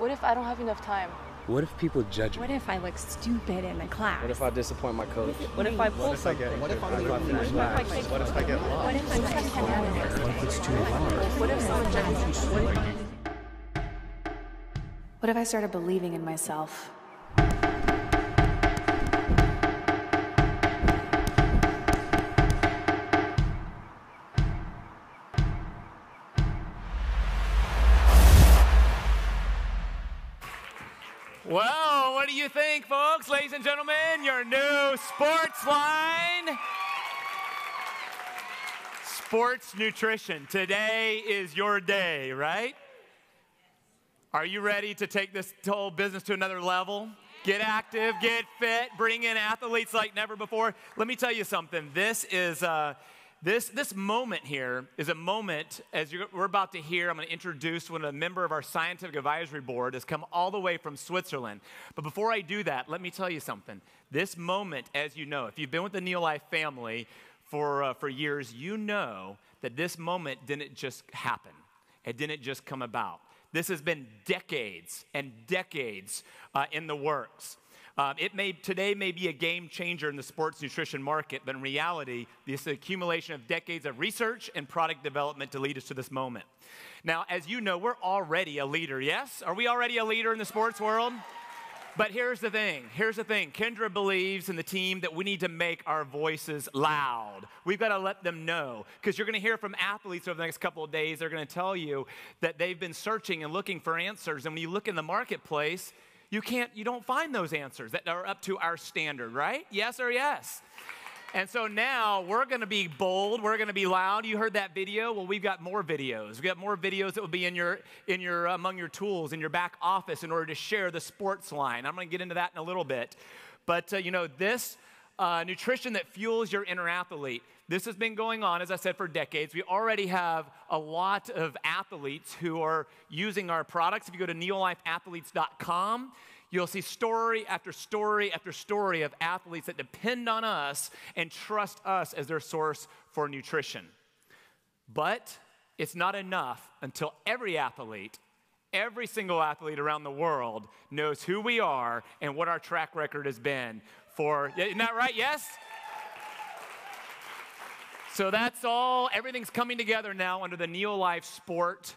What if I don't have enough time? What if people judge me? What if I look stupid in the class? What if I disappoint my coach? What if I pull something? What if I finish last? What if I get lost? What if I'm What if it's too hard? What if someone judges me? What if I started believing in myself? Well, what do you think, folks? Ladies and gentlemen, your new sports line. Sports nutrition. Today is your day, right? Are you ready to take this whole business to another level? Get active, get fit, bring in athletes like never before. Let me tell you something. This is this moment here is a moment, we're about to hear, I'm going to introduce a member of our scientific advisory board has come all the way from Switzerland. But before I do that, let me tell you something. This moment, as you know, if you've been with the NeoLIFE family for years, you know that this moment didn't just happen. It didn't just come about. This has been decades and decades in the works. Today may be a game changer in the sports nutrition market, but in reality, this is an accumulation of decades of research and product development to lead us to this moment. Now, as you know, we're already a leader, yes? Are we already a leader in the sports world? But here's the thing. Kendra believes in the team that we need to make our voices loud. We've got to let them know, because you're going to hear from athletes over the next couple of days. They're going to tell you that they've been searching and looking for answers, and when you look in the marketplace, you don't find those answers that are up to our standard, right? Yes or yes? And so now we're going to be bold. We're going to be loud. You heard that video? Well, we've got more videos. We've got more videos that will be among your tools in your back office in order to share the sports line. I'm going to get into that in a little bit. But, this nutrition that fuels your inner athlete, this has been going on, as I said, for decades. We already have a lot of athletes who are using our products. If you go to neolifeathletes.com, you'll see story after story after story of athletes that depend on us and trust us as their source for nutrition. But it's not enough until every single athlete around the world knows who we are and what our track record has been for, isn't that right? Yes? So that's all, everything's coming together now under the NeoLIFE Sport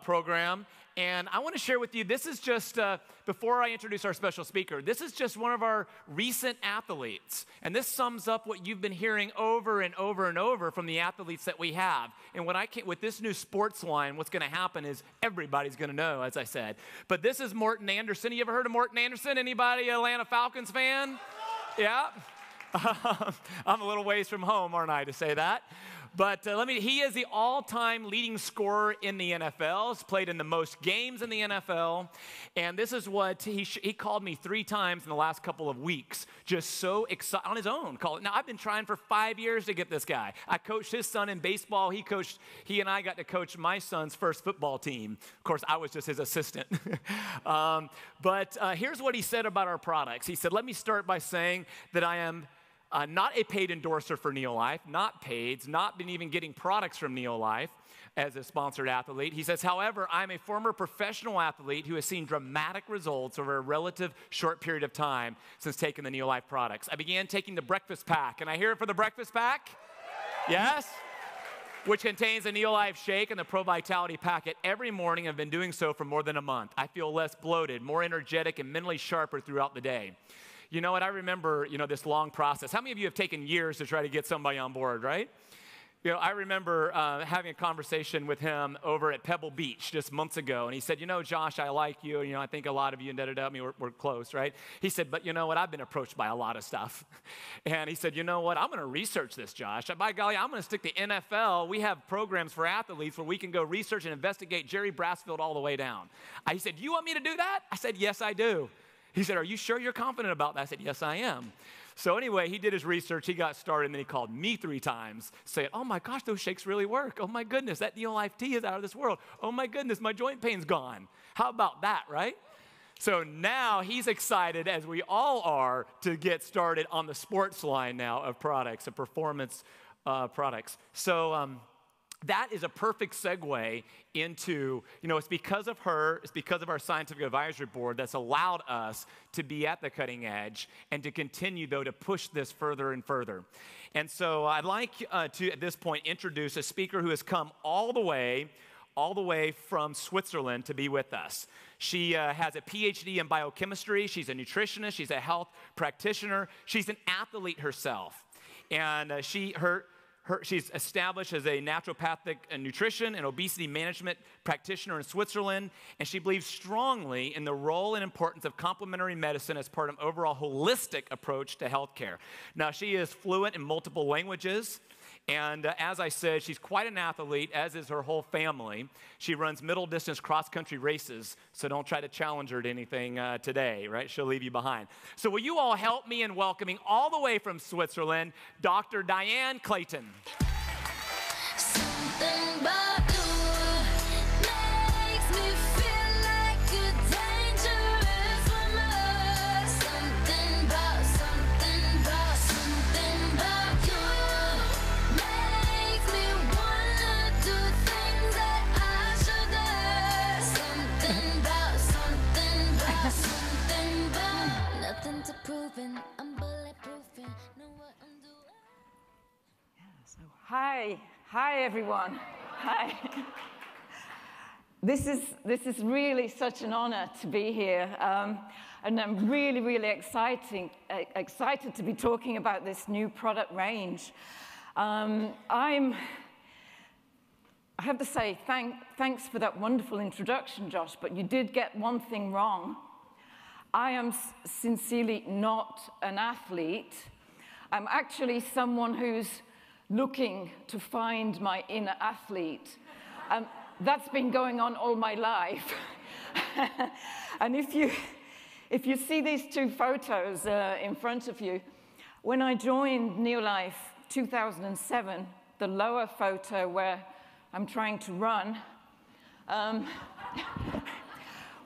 program. And I want to share with you, this is just, before I introduce our special speaker, this is just one of our recent athletes. And this sums up what you've been hearing over and over and over from the athletes that we have. And with this new sports line, what's going to happen is everybody's going to know, as I said. But this is Morten Andersen. You ever heard of Morten Andersen? Anybody Atlanta Falcons fan? Yeah? I'm a little ways from home, aren't I, to say that? But he is the all-time leading scorer in the NFL. He's played in the most games in the NFL. And this is what he called me 3 times in the last couple of weeks. Just so excited, on his own. Now, I've been trying for 5 years to get this guy. I coached his son in baseball. He and I got to coach my son's first football team. Of course, I was just his assistant. But here's what he said about our products. He said, let me start by saying that I am not a paid endorser for NeoLIFE, not paid, not been even getting products from NeoLIFE as a sponsored athlete. He says, however, I'm a former professional athlete who has seen dramatic results over a relative short period of time since taking the NeoLIFE products. I began taking the breakfast pack. Can I hear it for the breakfast pack? Yes? Which contains a NeoLIFE shake and the Pro Vitality packet every morning. I've been doing so for more than a month. I feel less bloated, more energetic, and mentally sharper throughout the day. You know what, I remember, this long process. How many of you have taken years to try to get somebody on board, right? I remember having a conversation with him over at Pebble Beach just months ago, and he said, Josh, I like you, I think a lot of you, we're close, right? He said, but you know what, I've been approached by a lot of stuff. And he said, you know what, I'm going to research this, Josh. By golly, I'm going to stick to NFL. We have programs for athletes where we can go research and investigate Jerry Brassfield all the way down. He said, you want me to do that? I said, yes, I do. He said, are you sure you're confident about that? I said, yes, I am. So anyway, he did his research. He got started, and then he called me 3 times saying, oh, my gosh, those shakes really work. Oh, my goodness, that NeoLIFE tea is out of this world. Oh, my goodness, my joint pain's gone. How about that, right? So now he's excited, as we all are, to get started on the sports line now of products, of performance products. So that is a perfect segue into, it's because of her, it's because of our scientific advisory board that's allowed us to be at the cutting edge and to continue, though, to push this further and further. And so I'd like to, at this point, introduce a speaker who has come all the way from Switzerland to be with us. She has a PhD in biochemistry. She's a nutritionist. She's a health practitioner. She's an athlete herself. And she's established as a naturopathic nutrition and obesity management practitioner in Switzerland, and she believes strongly in the role and importance of complementary medicine as part of an overall holistic approach to healthcare. Now, she is fluent in multiple languages, and as I said, she's quite an athlete, as is her whole family. She runs middle-distance cross-country races, so don't try to challenge her to anything today, right? She'll leave you behind. So will you all help me in welcoming all the way from Switzerland, Dr. Diane Clayton. Something about you makes me feel like a dangerous woman. Something about you makes me wanna do things that I shouldn't. Something about nothing to prove and I'm bulletproof and know what I'm doing. Hi everyone. Hi. This is really such an honor to be here, and I'm really excited to be talking about this new product range. I have to say thanks for that wonderful introduction, Josh, but you did get one thing wrong. I am sincerely not an athlete. I'm actually someone who's looking to find my inner athlete. That's been going on all my life. And if you see these two photos in front of you, when I joined NeoLIFE 2007, the lower photo where I'm trying to run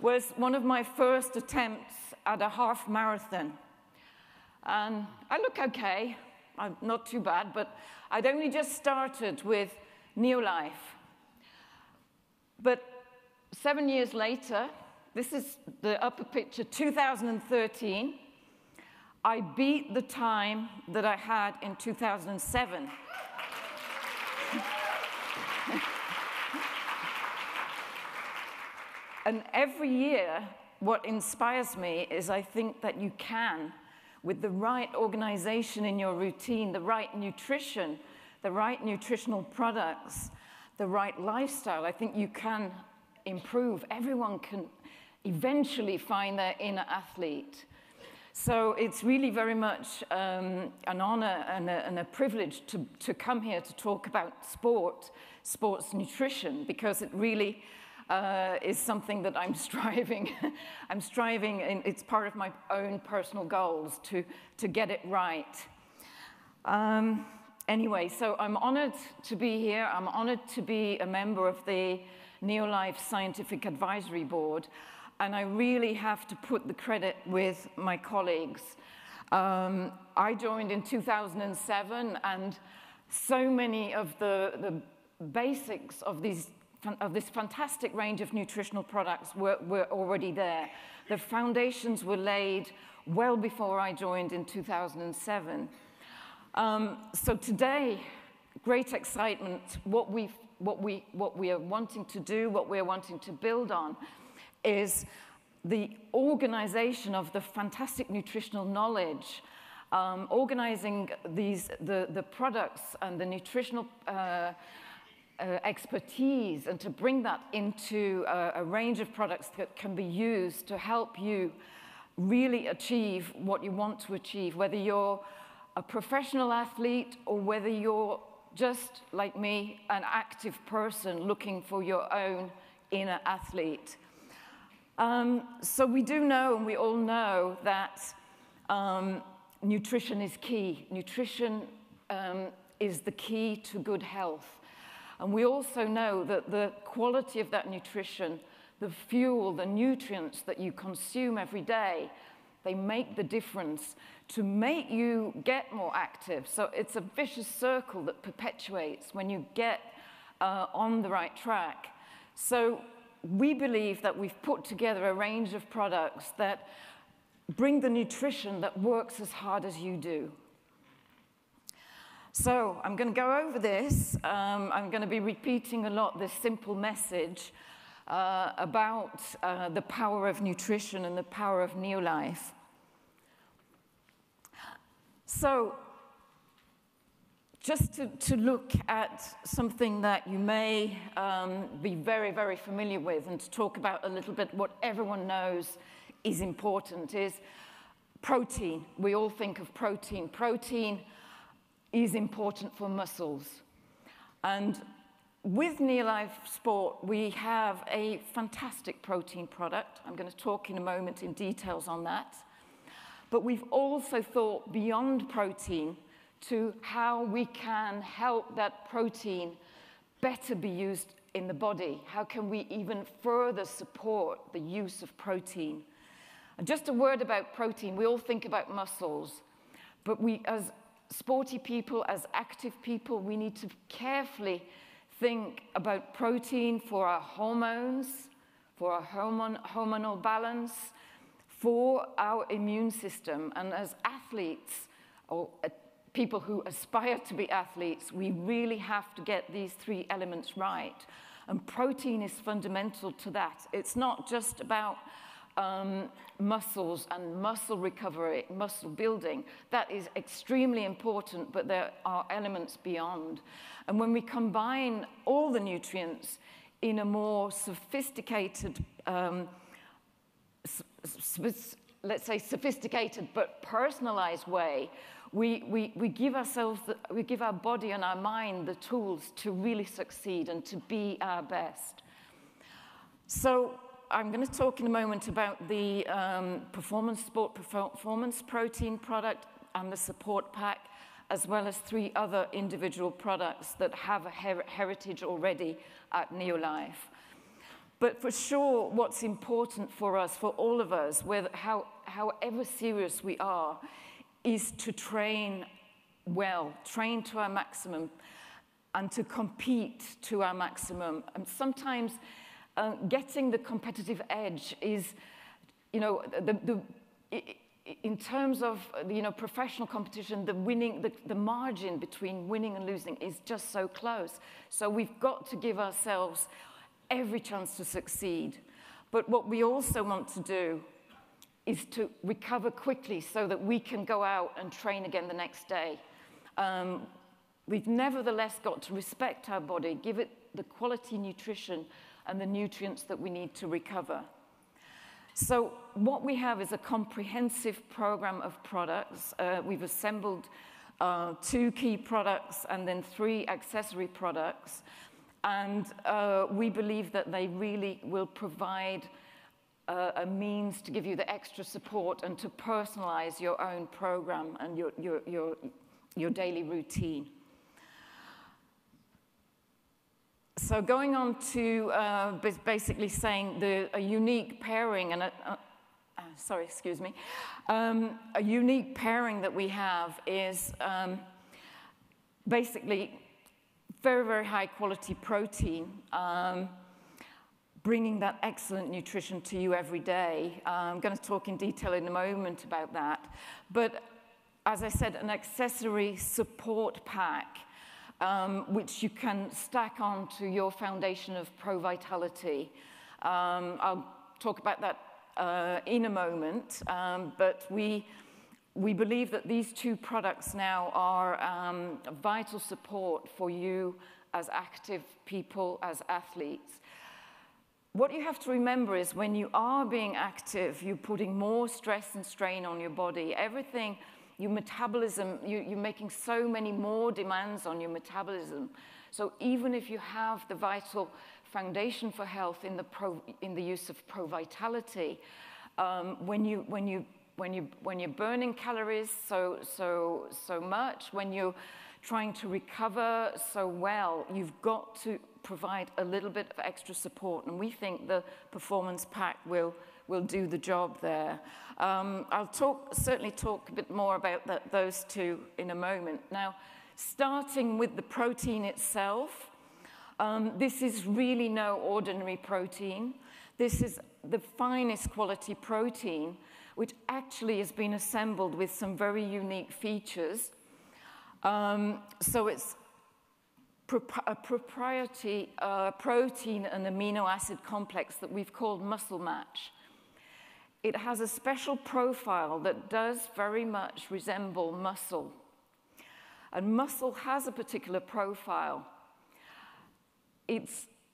was one of my first attempts at a half marathon. And I look okay, I'm not too bad, but I'd only just started with NeoLIFE. But 7 years later, this is the upper picture, 2013, I beat the time that I had in 2007. And every year, what inspires me is I think that you can, with the right organization in your routine, the right nutrition, the right nutritional products, the right lifestyle, I think you can improve. Everyone can eventually find their inner athlete. So it's really very much an honor and a privilege to come here to talk about sports nutrition, because it really is something that I'm striving. And it's part of my own personal goals to get it right. Anyway, so I'm honored to be here. I'm honored to be a member of the NeoLIFE Scientific Advisory Board, and I really have to put the credit with my colleagues. I joined in 2007, and so many of the basics of this fantastic range of nutritional products were already there. The foundations were laid well before I joined in 2007. So today, great excitement. What we are wanting to do, what we're wanting to build on, is the organization of the fantastic nutritional knowledge, organizing the products and the nutritional expertise, and to bring that into a range of products that can be used to help you really achieve what you want to achieve, whether you're a professional athlete or whether you're just like me, an active person looking for your own inner athlete. So we do know, and we all know, that nutrition is key. Nutrition is the key to good health. And we also know that the quality of that nutrition, the fuel, the nutrients that you consume every day, they make the difference to make you get more active. So it's a vicious circle that perpetuates. When you get on the right track. So we believe that we've put together a range of products that bring the nutrition that works as hard as you do. So I'm going to go over this. I'm going to be repeating a lot this simple message about the power of nutrition and the power of NeoLIFE. So just to look at something that you may be very, very familiar with, and to talk about a little bit what everyone knows is important, is protein. We all think of protein. Protein is important for muscles. And with NeoLIFE Sport, we have a fantastic protein product. I'm going to talk in a moment in details on that. But we've also thought beyond protein to how we can help that protein better be used in the body. How can we even further support the use of protein? And just a word about protein. We all think about muscles, but we, as sporty people, as active people, we need to carefully think about protein for our hormones, for our hormonal balance, for our immune system. And as athletes, or people who aspire to be athletes, we really have to get these three elements right. And protein is fundamental to that. It's not just about muscles and muscle recovery, muscle building. That is extremely important, but there are elements beyond. And when we combine all the nutrients in a more sophisticated, let's say sophisticated but personalized way, we give ourselves, we give our body and our mind the tools to really succeed and to be our best. So I'm going to talk in a moment about the sport performance protein product and the support pack, as well as 3 other individual products that have a heritage already at NeoLIFE. But for sure, what's important for us, for all of us, however serious we are, is to train well, train to our maximum, and to compete to our maximum. And sometimes getting the competitive edge is, you know, in terms of, you know, professional competition, the margin between winning and losing is just so close. So we've got to give ourselves every chance to succeed. But what we also want to do is to recover quickly so that we can go out and train again the next day. We've nevertheless got to respect our body, give it the quality nutrition and the nutrients that we need to recover. So what we have is a comprehensive program of products. We've assembled 2 key products and then 3 accessory products. And we believe that they really will provide a means to give you the extra support and to personalize your own program and your daily routine. So going on to basically saying a unique pairing and a unique pairing that we have is basically very, very high quality protein, bringing that excellent nutrition to you every day. I'm going to talk in detail in a moment about that. But as I said, an accessory support pack, which you can stack on to your foundation of Pro Vitality. I'll talk about that in a moment, but we believe that these 2 products now are a vital support for you as active people, as athletes. What you have to remember is when you are being active, you're putting more stress and strain on your body. Everything, your metabolism, you're making so many more demands on your metabolism. So even if you have the vital foundation for health in the use of Pro Vitality, when you're burning calories so much, when you're trying to recover so well, you've got to provide a little bit of extra support, and we think the performance pack will do the job there. I'll certainly talk a bit more about those 2 in a moment. Now, starting with the protein itself, This is really no ordinary protein. This is the finest quality protein, which actually has been assembled with some very unique features. So it's a proprietary protein and amino acid complex that we've called muscle match. It has a special profile that does very much resemble muscle. And muscle has a particular profile.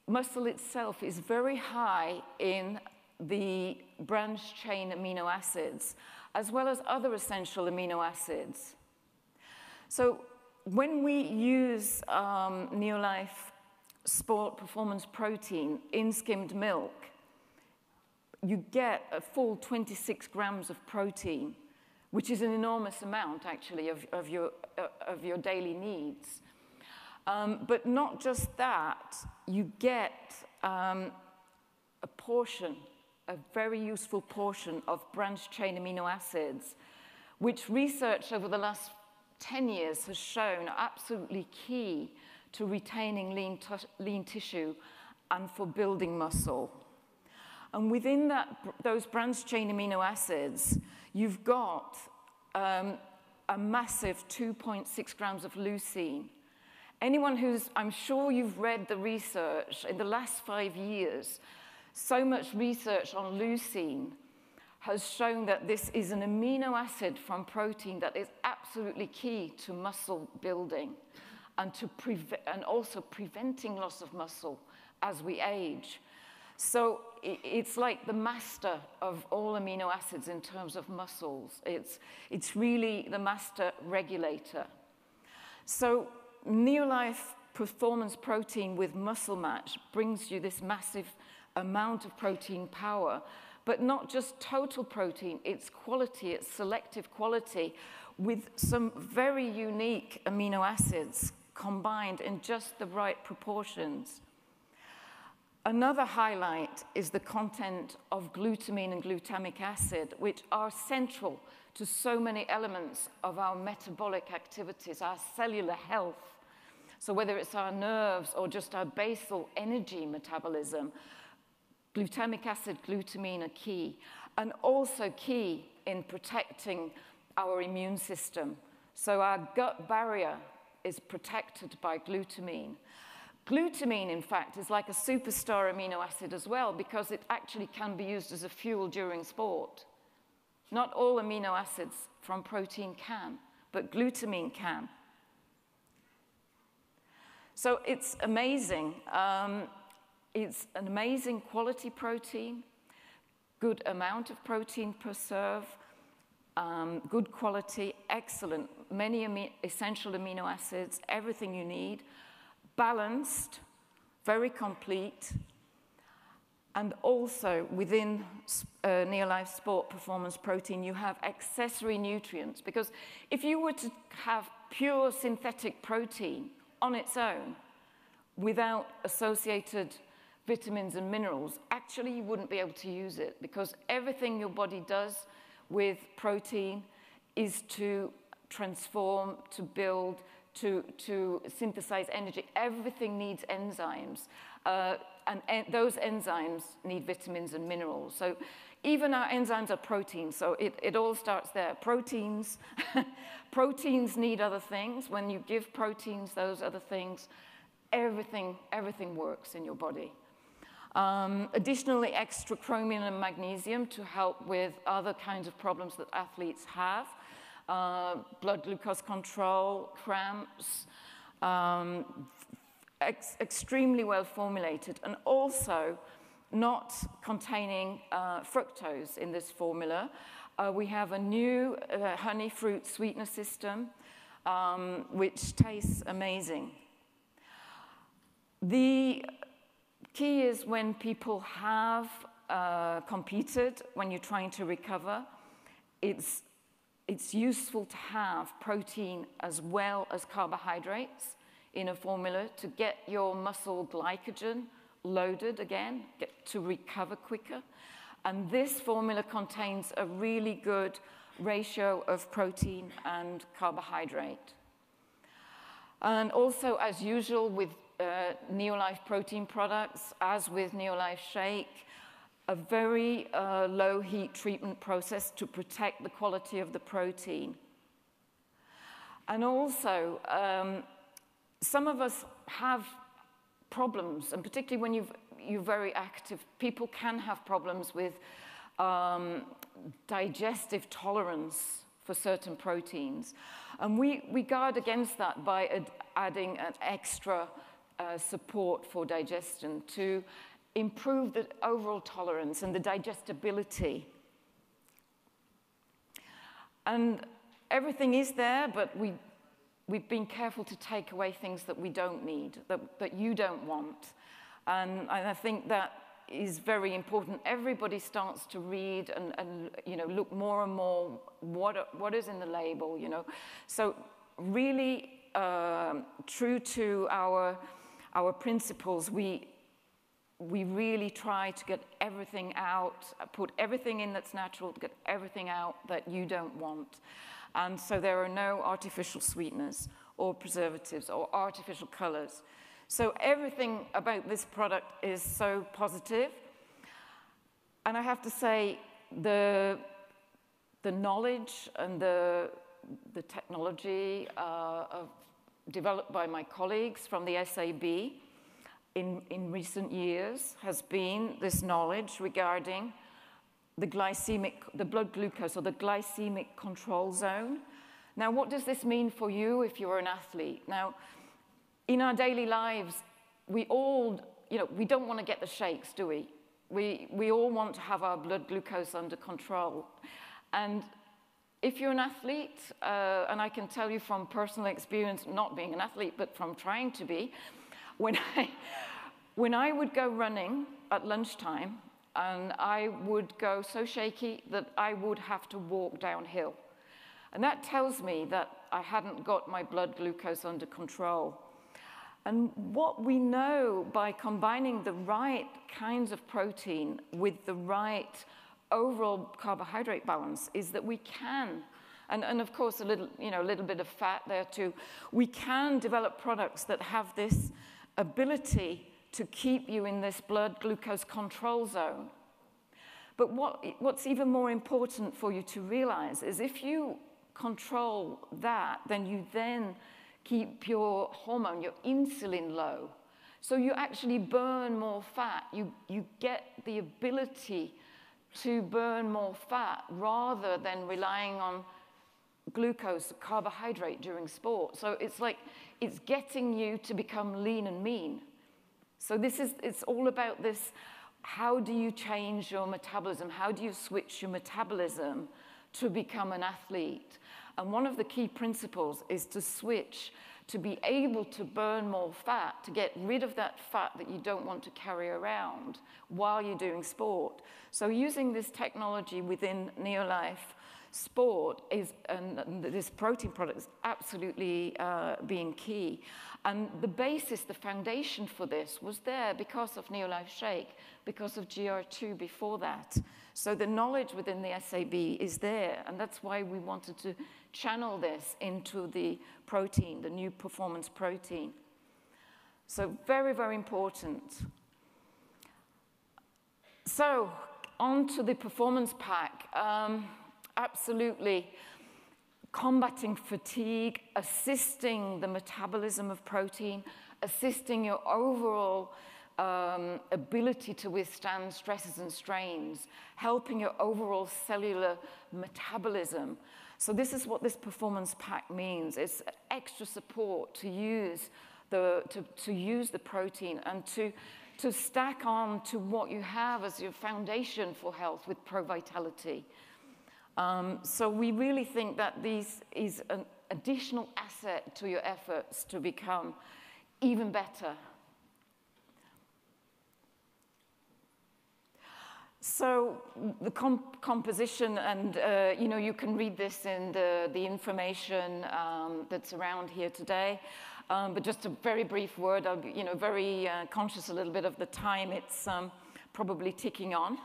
Muscle itself is very high in the branched chain amino acids, as well as other essential amino acids. So when we use NeoLIFE Sport Performance Protein in skimmed milk, you get a full 26 grams of protein, which is an enormous amount, actually, of your daily needs. But not just that, you get a portion, a very useful portion of branched chain amino acids, which research over the last 10 years has shown are absolutely key to retaining lean tissue and for building muscle. And within those branched chain amino acids, you've got a massive 2.6 grams of leucine. Anyone I'm sure you've read the research in the last 5 years, so much research on leucine has shown that this is an amino acid from protein that is absolutely key to muscle building and also preventing loss of muscle as we age. So it's like the master of all amino acids in terms of muscles. It's really the master regulator. So NeoLIFE Performance Protein with Muscle Match brings you this massive amount of protein power, but not just total protein, its quality, its selective quality, with some very unique amino acids combined in just the right proportions. Another highlight is the content of glutamine and glutamic acid, which are central to so many elements of our metabolic activities, our cellular health. So whether it's our nerves or just our basal energy metabolism, glutamic acid, glutamine are key, and also key in protecting our immune system. So our gut barrier is protected by glutamine. Glutamine, in fact, is like a superstar amino acid as well, because it actually can be used as a fuel during sport. Not all amino acids from protein can, but glutamine can. So it's amazing. It's an amazing quality protein, good amount of protein per serve, good quality, excellent, many essential amino acids, everything you need, balanced, very complete, and also within NeoLIFE Sport Performance Protein, you have accessory nutrients, because if you were to have pure synthetic protein on its own, without associated vitamins and minerals, actually you wouldn't be able to use it, because everything your body does with protein is to transform, to build, to synthesize energy. Everything needs enzymes, and those enzymes need vitamins and minerals. So even our enzymes are proteins, so it all starts there. Proteins, proteins need other things. When you give proteins those other things, everything works in your body. Additionally, extra chromium and magnesium to help with other kinds of problems that athletes have. Blood glucose control, cramps, extremely well formulated, and also not containing fructose in this formula. We have a new honey fruit sweetener system, which tastes amazing. The key is when people have competed, when you're trying to recover, it's useful to have protein as well as carbohydrates in a formula to get your muscle glycogen loaded again, to recover quicker. And this formula contains a really good ratio of protein and carbohydrate. And also, as usual, with NeoLIFE protein products, as with NeoLIFE Shake, a very low heat treatment process to protect the quality of the protein. And also, some of us have problems, and particularly when you're very active, people can have problems with digestive tolerance for certain proteins. And we guard against that by adding an extra support for digestion to improve the overall tolerance and the digestibility. And everything is there, but we've been careful to take away things that we don't need, that you don't want. And I think that is very important. Everybody starts to read and you know, look more and more what is in the label, you know. So really true to our principles, we really try to get everything out, put everything in that's natural, to get everything out that you don't want. And so there are no artificial sweeteners or preservatives or artificial colors. So everything about this product is so positive. And I have to say, the knowledge and the technology developed by my colleagues from the SAB in recent years has been this knowledge regarding the blood glucose, or the glycemic control zone. Now, what does this mean for you if you're an athlete? Now, in our daily lives, we all, you know, we don't want to get the shakes, do we? We all want to have our blood glucose under control. And if you're an athlete, and I can tell you from personal experience, not being an athlete, but from trying to be, when I would go running at lunchtime, and I would go so shaky that I would have to walk downhill. And that tells me that I hadn't got my blood glucose under control. And what we know by combining the right kinds of protein with the right overall carbohydrate balance is that we can, and of course a little bit of fat there too, we can develop products that have this ability to keep you in this blood glucose control zone. But what's even more important for you to realize is if you control that, then you then keep your hormone, your insulin low. So you actually burn more fat. You get the ability to burn more fat rather than relying on glucose, carbohydrate during sport. So it's like it's getting you to become lean and mean. So it's all about this, how do you change your metabolism? How do you switch your metabolism to become an athlete? And one of the key principles is to switch, to be able to burn more fat, to get rid of that fat that you don't want to carry around while you're doing sport. So using this technology within NeoLIFE Sport and this protein product is absolutely being key. And the basis, the foundation for this was there because of NeoLIFE Shake, because of GR2 before that. So the knowledge within the SAB is there, and that's why we wanted to channel this into the protein, the new performance protein. So very, very important. So on to the performance pack. Absolutely combating fatigue, assisting the metabolism of protein, assisting your overall ability to withstand stresses and strains, helping your overall cellular metabolism. So this is what this performance pack means. It's extra support to use the protein and to stack on to what you have as your foundation for health with Pro-Vitality. So we really think that this is an additional asset to your efforts to become even better. So the composition, and you can read this in the information that's around here today. But just a very brief word. I'll be, very conscious a little bit of the time. It's probably ticking on.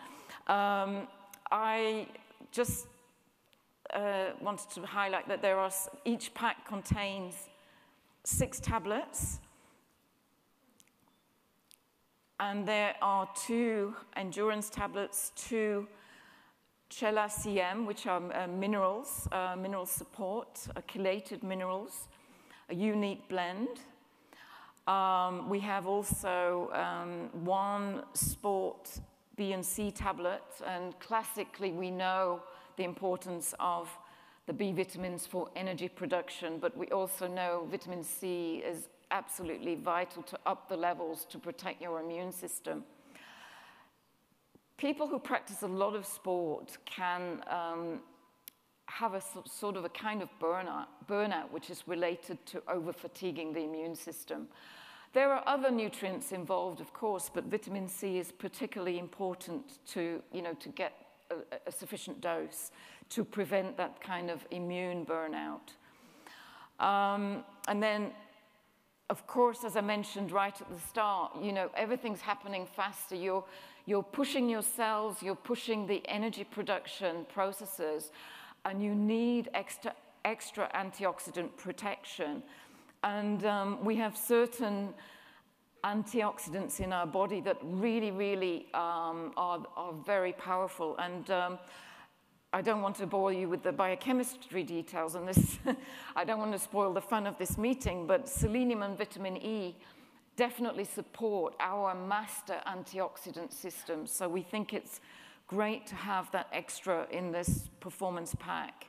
I just wanted to highlight that each pack contains 6 tablets. And there are 2 endurance tablets, 2 Chela CM, which are minerals, mineral support, chelated minerals, a unique blend. We have also 1 sport B and C tablet, and classically we know the importance of the B vitamins for energy production, but we also know vitamin C is absolutely vital to up the levels to protect your immune system. People who practice a lot of sport can have a sort of a kind of burnout, which is related to over-fatiguing the immune system. There are other nutrients involved, of course, but vitamin C is particularly important to, to get a sufficient dose to prevent that kind of immune burnout. And then, of course, as I mentioned right at the start, everything's happening faster. You're pushing your cells, you're pushing the energy production processes, and you need extra antioxidant protection. And we have certain antioxidants in our body that really, really are very powerful. And I don't want to bore you with the biochemistry details on this. I don't want to spoil the fun of this meeting, but selenium and vitamin E definitely support our master antioxidant system. So we think it's great to have that extra in this performance pack.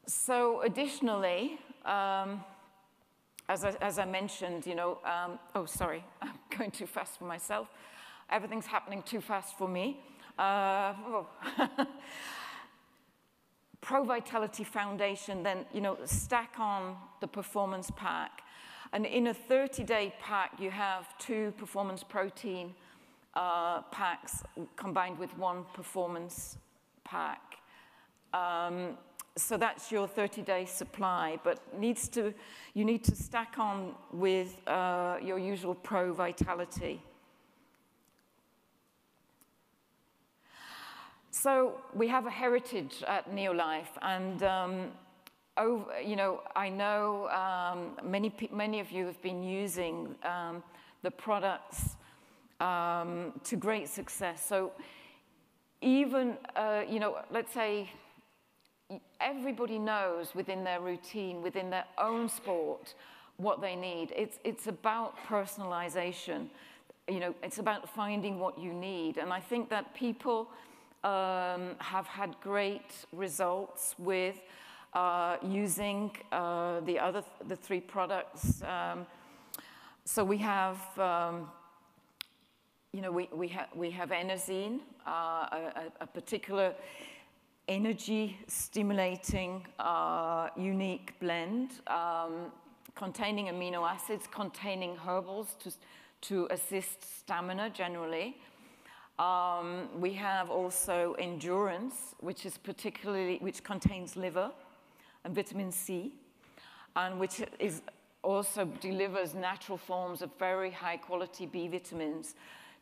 So additionally, as I mentioned, oh, sorry, I'm going too fast for myself. Everything's happening too fast for me. Pro Vitality Foundation, then, stack on the performance pack. And in a 30-day pack, you have 2 performance protein packs combined with 1 performance pack. So that's your 30-day supply, but you need to stack on with your usual Pro Vitality. So we have a heritage at NeoLIFE, and I know many of you have been using the products to great success. So even let's say everybody knows within their routine, within their own sport, what they need. It's about personalization. It's about finding what you need, and I think that people have had great results with using the 3 products. So we have, we have Enerzine, a particular energy-stimulating, unique blend containing amino acids, containing herbals to assist stamina generally. We have also Endurance, which contains liver and vitamin C, and which also delivers natural forms of very high-quality B vitamins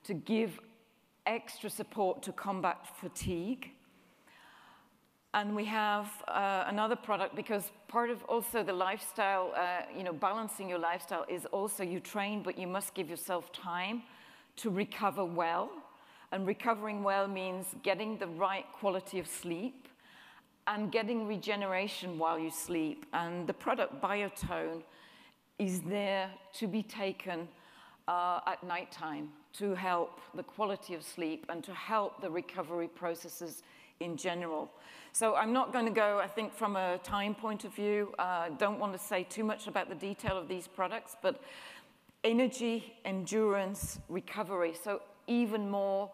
to give extra support to combat fatigue. And we have another product, because part of also the lifestyle, balancing your lifestyle is also you train, but you must give yourself time to recover well. And recovering well means getting the right quality of sleep and getting regeneration while you sleep. And the product Biotone is there to be taken at nighttime to help the quality of sleep and to help the recovery processes in general. So I'm not going to go, I think, from a time point of view. Don't want to say too much about the detail of these products, but energy, endurance, recovery. So even more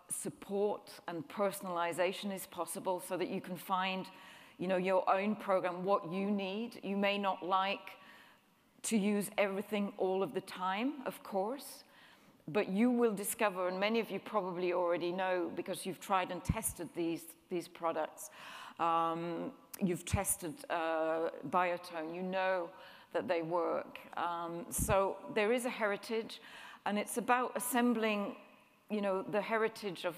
support and personalization is possible so that you can find, your own program, what you need. You may not like to use everything all of the time, of course, but you will discover, and many of you probably already know because you've tried and tested these products. You've tested Biotone. You know that they work. So there is a heritage, and it's about assembling, the heritage of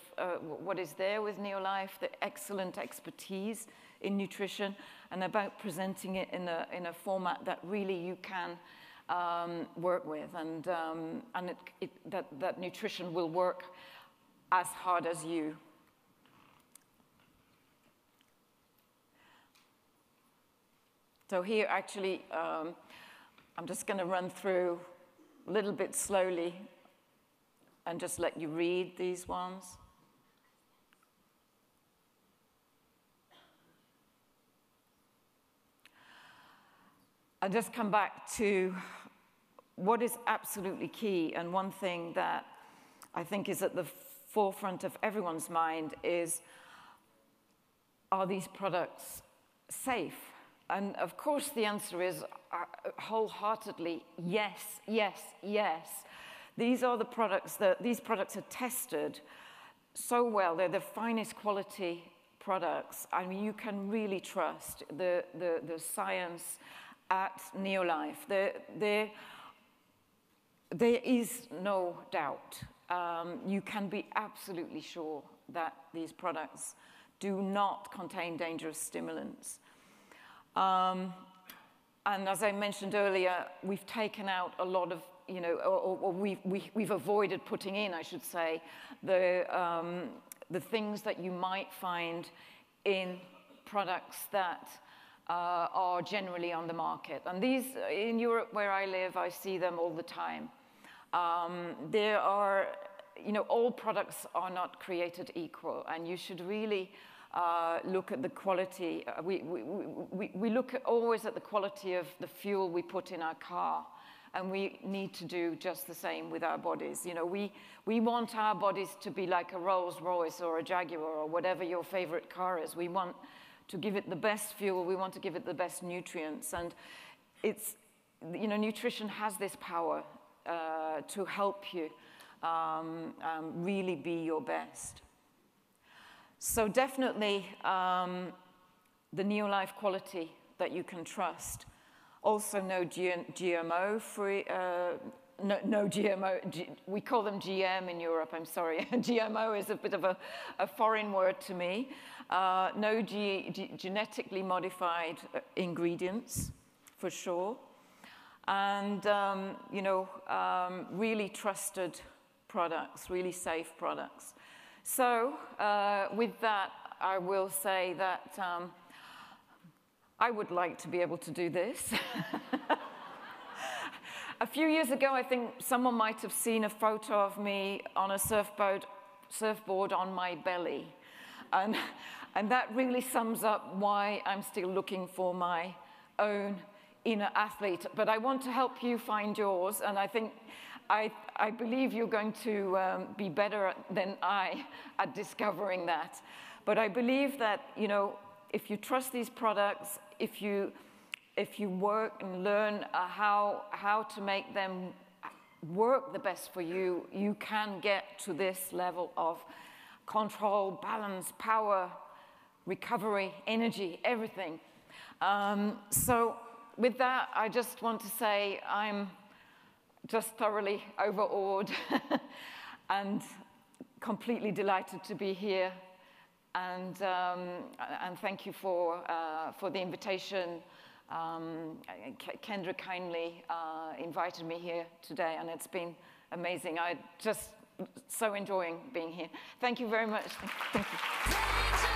what is there with NeoLIFE, the excellent expertise in nutrition, and about presenting it in a format that really you can work with, and that nutrition will work as hard as you. So here, actually, I'm just going to run through a little bit slowly and just let you read these ones. I'll just come back to what is absolutely key, and one thing that I think is at the forefront of everyone's mind is, are these products safe? And of course the answer is wholeheartedly yes, yes, yes. These are the products these products are tested so well. They're the finest quality products. I mean, you can really trust the science at NeoLIFE. There is no doubt. You can be absolutely sure that these products do not contain dangerous stimulants. And as I mentioned earlier, we've taken out a lot of, or we've avoided putting in, I should say, the things that you might find in products that are generally on the market. And these, in Europe where I live, I see them all the time. There are, all products are not created equal, and you should really look at the quality. We look always at the quality of the fuel we put in our car, and we need to do just the same with our bodies. We want our bodies to be like a Rolls Royce or a Jaguar or whatever your favorite car is. We want to give it the best fuel. We want to give it the best nutrients, and it's, nutrition has this power to help you really be your best. So definitely the NeoLIFE quality that you can trust. Also no GMO-free, no GMO, we call them GM in Europe, I'm sorry. GMO is a bit of a foreign word to me. No genetically modified ingredients, for sure. And, really trusted products, really safe products. So with that, I will say that I would like to be able to do this. A few years ago, I think someone might have seen a photo of me on a surfboard on my belly. And that really sums up why I'm still looking for my own inner athlete. But I want to help you find yours, and I think I believe you're going to be better than I at discovering that. But I believe that, if you trust these products, if you work and learn how to make them work the best for you, you can get to this level of control, balance, power, recovery, energy, everything. So with that, I just want to say I'm just thoroughly overawed and completely delighted to be here. And thank you for the invitation. Kendra kindly invited me here today, and it's been amazing. I just so enjoying being here. Thank you very much. Thank you.